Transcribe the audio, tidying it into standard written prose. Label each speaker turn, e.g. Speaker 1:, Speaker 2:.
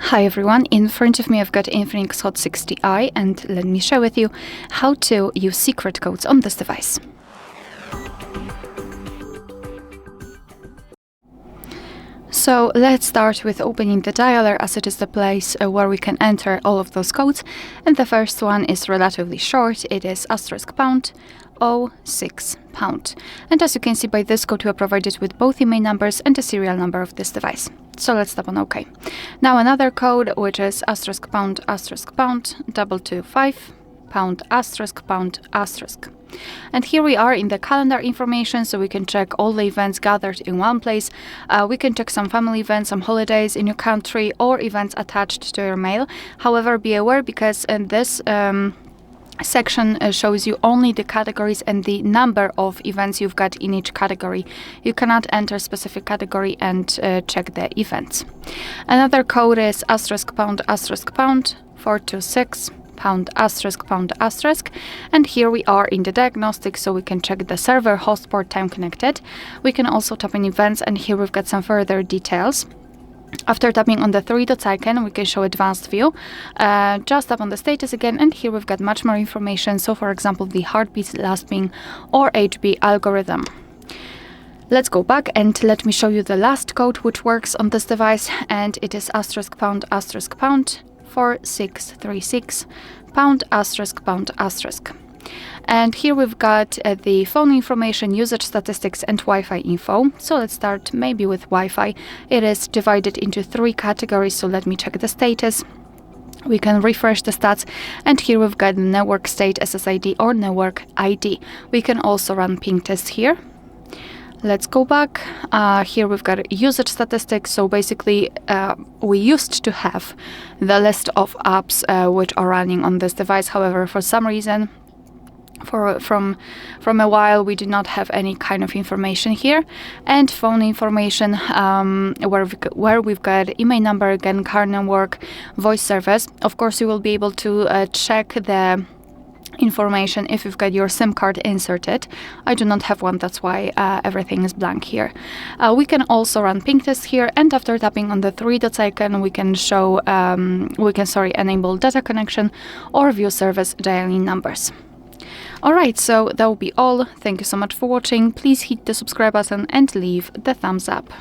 Speaker 1: Hi everyone, in front of me I've got INFINIX Hot 60i and let me share with you how to use secret codes on this device. So let's start with opening the dialer, as it is the place where we can enter all of those codes. And the first one is relatively short. It is *# 06#. And as you can see by this code, we are provided with both IMEI numbers and the serial number of this device. So let's tap on OK. Now another code, which is *# 225 *##*#. And here we are in the calendar information, so we can check all the events gathered in one place. We can check some family events, some holidays in your country, or events attached to your mail. However, be aware, because in this section shows you only the categories and the number of events you've got in each category. You cannot enter specific category and check the events. Another code is *# 426 ###, and here we are in the diagnostics, so we can check the server, host port, time connected. We can also tap on events, and here we've got some further details. After tapping on the three dots icon, we can show advanced view. Just tap on the status again, and here we've got much more information. So for example, the heartbeat, last ping, or HB algorithm. Let's go back and let me show you the last code which works on this device, and it is *# 4636 ###. And here we've got the phone information, usage statistics, and Wi-Fi info. So let's start maybe with Wi-Fi. It is divided into three categories, so let me check the status. We can refresh the stats, and here we've got the network state, SSID, or network ID. We can also run ping test here. Let's go back. Here we've got usage statistics. So basically, we used to have the list of apps which are running on this device. However, for some reason, from a while, we do not have any kind of information here. And phone information, where we've got IMEI number, again, car network, voice service. Of course, you will be able to check the information if you've got your SIM card inserted. I do not have one, that's why everything is blank here. We can also run ping test here, and after tapping on the three dots icon, we can enable data connection or view service dialing numbers. Alright, so that will be all. Thank you so much for watching. Please hit the subscribe button and leave the thumbs up.